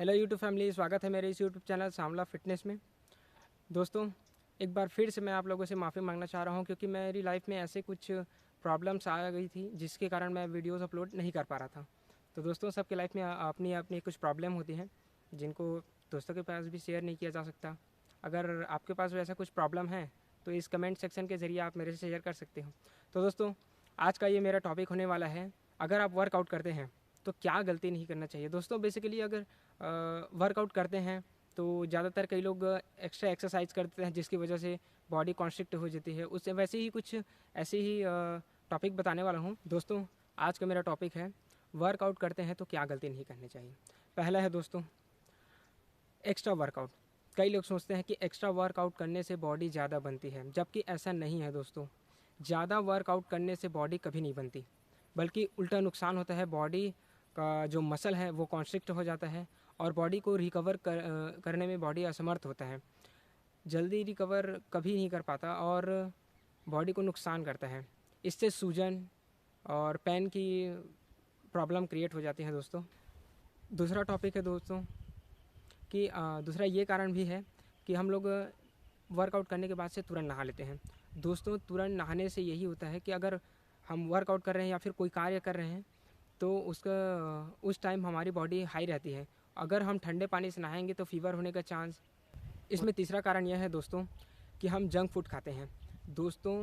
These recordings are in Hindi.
हेलो यूट्यूब फैमिली, स्वागत है मेरे इस यूट्यूब चैनल सांवला फिटनेस में। दोस्तों, एक बार फिर से मैं आप लोगों से माफ़ी मांगना चाह रहा हूं क्योंकि मेरी लाइफ में ऐसे कुछ प्रॉब्लम्स आ गई थी जिसके कारण मैं वीडियोस अपलोड नहीं कर पा रहा था। तो दोस्तों, सबके लाइफ में अपनी अपनी कुछ प्रॉब्लम होती हैं जिनको दोस्तों के पास भी शेयर नहीं किया जा सकता। अगर आपके पास वैसा कुछ प्रॉब्लम है तो इस कमेंट सेक्शन के ज़रिए आप मेरे से शेयर कर सकते हो। तो दोस्तों, आज का ये मेरा टॉपिक होने वाला है, अगर आप वर्कआउट करते हैं तो क्या गलती नहीं करना चाहिए। दोस्तों, बेसिकली अगर वर्कआउट करते हैं तो ज़्यादातर कई लोग एक्स्ट्रा एक्सरसाइज करते हैं जिसकी वजह से बॉडी कॉन्स्ट्रिक्ट हो जाती है। उससे वैसे ही कुछ ऐसे ही टॉपिक बताने वाला हूँ। दोस्तों, आज का मेरा टॉपिक है, वर्कआउट करते हैं तो क्या गलती नहीं करनी चाहिए। पहला है दोस्तों, एक्स्ट्रा वर्कआउट। कई लोग सोचते हैं कि एक्स्ट्रा वर्कआउट करने से बॉडी ज़्यादा बनती है, जबकि ऐसा नहीं है दोस्तों। ज़्यादा वर्कआउट करने से बॉडी कभी नहीं बनती, बल्कि उल्टा नुकसान होता है। बॉडी का जो मसल है वो कॉन्स्ट्रिक्ट हो जाता है और बॉडी को रिकवर करने में बॉडी असमर्थ होता है, जल्दी रिकवर कभी नहीं कर पाता और बॉडी को नुकसान करता है। इससे सूजन और पेन की प्रॉब्लम क्रिएट हो जाती है दोस्तों। दूसरा टॉपिक है दोस्तों कि दूसरा ये कारण भी है कि हम लोग वर्कआउट करने के बाद से तुरंत नहा लेते हैं। दोस्तों, तुरंत नहाने से यही होता है कि अगर हम वर्कआउट कर रहे हैं या फिर कोई कार्य कर रहे हैं तो उस टाइम हमारी बॉडी हाई रहती है। अगर हम ठंडे पानी से नहाएंगे तो फीवर होने का चांस। इसमें तीसरा कारण यह है दोस्तों कि हम जंक फूड खाते हैं। दोस्तों,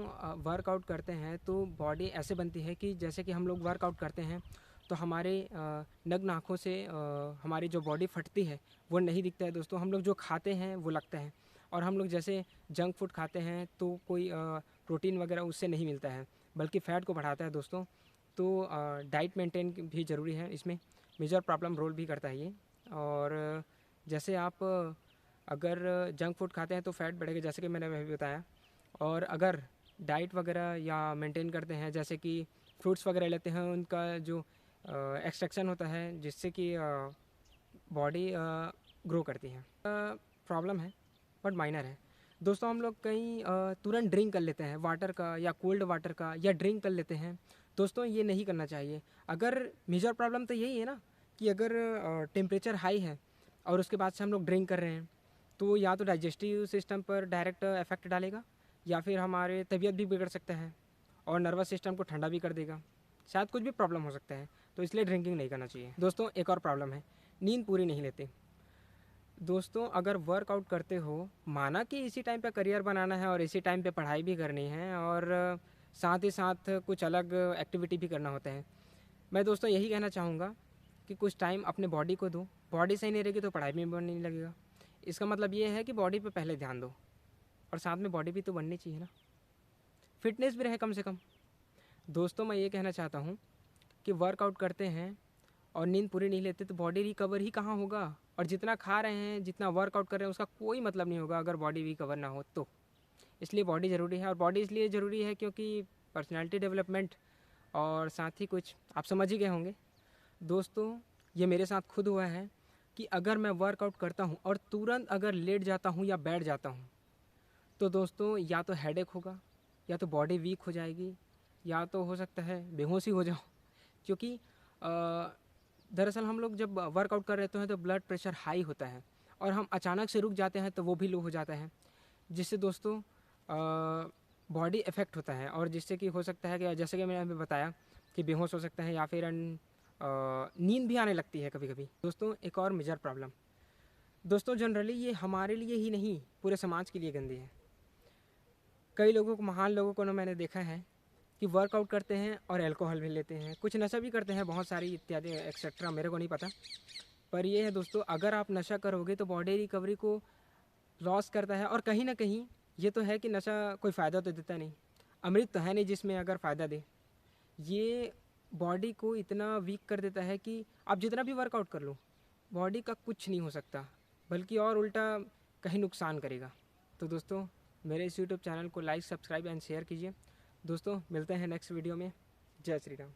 वर्कआउट करते हैं तो बॉडी ऐसे बनती है कि जैसे कि हम लोग वर्कआउट करते हैं तो हमारे नग्न आँखों से हमारी जो बॉडी फटती है वो नहीं दिखता है दोस्तों। हम लोग जो खाते हैं वो लगता है, और हम लोग जैसे जंक फूड खाते हैं तो कोई प्रोटीन वगैरह उससे नहीं मिलता है, बल्कि फ़ैट को बढ़ाता है दोस्तों। तो डाइट मेंटेन भी ज़रूरी है, इसमें मेजर प्रॉब्लम रोल भी करता है ये। और जैसे आप अगर जंक फूड खाते हैं तो फैट बढ़ेगा, जैसे कि मैंने अभी बताया। और अगर डाइट वगैरह या मेंटेन करते हैं, जैसे कि फ्रूट्स वगैरह लेते हैं, उनका जो एक्सट्रैक्शन होता है जिससे कि बॉडी ग्रो करती है। प्रॉब्लम है बट माइनर है दोस्तों। हम लोग कहीं तुरंत ड्रिंक कर लेते हैं वाटर का या कोल्ड वाटर का, या ड्रिंक कर लेते हैं दोस्तों, ये नहीं करना चाहिए। अगर मेजर प्रॉब्लम तो यही है ना कि अगर टेम्परेचर हाई है और उसके बाद से हम लोग ड्रिंक कर रहे हैं तो या तो डाइजेस्टिव सिस्टम पर डायरेक्ट इफेक्ट डालेगा, या फिर हमारे तबीयत भी बिगड़ सकता है और नर्वस सिस्टम को ठंडा भी कर देगा। शायद कुछ भी प्रॉब्लम हो सकता है, तो इसलिए ड्रिंकिंग नहीं करना चाहिए। दोस्तों, एक और प्रॉब्लम है, नींद पूरी नहीं लेते। दोस्तों, अगर वर्कआउट करते हो, माना कि इसी टाइम पे करियर बनाना है और इसी टाइम पे पढ़ाई भी करनी है और साथ ही साथ कुछ अलग एक्टिविटी भी करना होता है, मैं दोस्तों यही कहना चाहूँगा कि कुछ टाइम अपने बॉडी को दो। बॉडी सही नहीं रहेगी तो पढ़ाई में मन नहीं लगेगा। इसका मतलब ये है कि बॉडी पे पहले ध्यान दो, और साथ में बॉडी भी तो बननी चाहिए ना, फिटनेस भी रहे कम से कम। दोस्तों, मैं ये कहना चाहता हूँ कि वर्कआउट करते हैं और नींद पूरी नहीं लेते तो बॉडी रिकवर ही कहाँ होगा, और जितना खा रहे हैं, जितना वर्कआउट कर रहे हैं, उसका कोई मतलब नहीं होगा अगर बॉडी रिकवर ना हो तो। इसलिए बॉडी ज़रूरी है, और बॉडी इसलिए ज़रूरी है क्योंकि पर्सनैलिटी डेवलपमेंट, और साथ ही कुछ आप समझ ही गए होंगे। दोस्तों, ये मेरे साथ खुद हुआ है कि अगर मैं वर्कआउट करता हूँ और तुरंत अगर लेट जाता हूँ या बैठ जाता हूँ तो दोस्तों या तो हेडेक होगा, या तो बॉडी वीक हो जाएगी, या तो हो सकता है बेहोशी हो जाओ। क्योंकि दरअसल हम लोग जब वर्कआउट कर रहे हैं तो ब्लड प्रेशर हाई होता है और हम अचानक से रुक जाते हैं तो वो भी लो हो जाता है, जिससे दोस्तों बॉडी इफ़ेक्ट होता है, और जिससे कि हो सकता है कि जैसे कि मैंने अभी बताया कि बेहोश हो सकता है, या फिर नींद भी आने लगती है कभी कभी। दोस्तों, एक और मेजर प्रॉब्लम दोस्तों, जनरली ये हमारे लिए ही नहीं पूरे समाज के लिए गंदी है। कई लोगों को, महान लोगों को ना, मैंने देखा है कि वर्कआउट करते हैं और अल्कोहल भी लेते हैं, कुछ नशा भी करते हैं, बहुत सारी इत्यादि एक्सेट्रा, मेरे को नहीं पता। पर ये है दोस्तों, अगर आप नशा करोगे तो बॉडी रिकवरी को लॉस करता है, और कहीं ना कहीं ये तो है कि नशा कोई फ़ायदा तो देता नहीं, अमृत तो है नहीं जिसमें अगर फ़ायदा दे। ये बॉडी को इतना वीक कर देता है कि आप जितना भी वर्कआउट कर लो, बॉडी का कुछ नहीं हो सकता, बल्कि और उल्टा कहीं नुकसान करेगा। तो दोस्तों, मेरे इस यूट्यूब चैनल को लाइक, सब्सक्राइब एंड शेयर कीजिए। दोस्तों, मिलते हैं नेक्स्ट वीडियो में। जय श्री राम।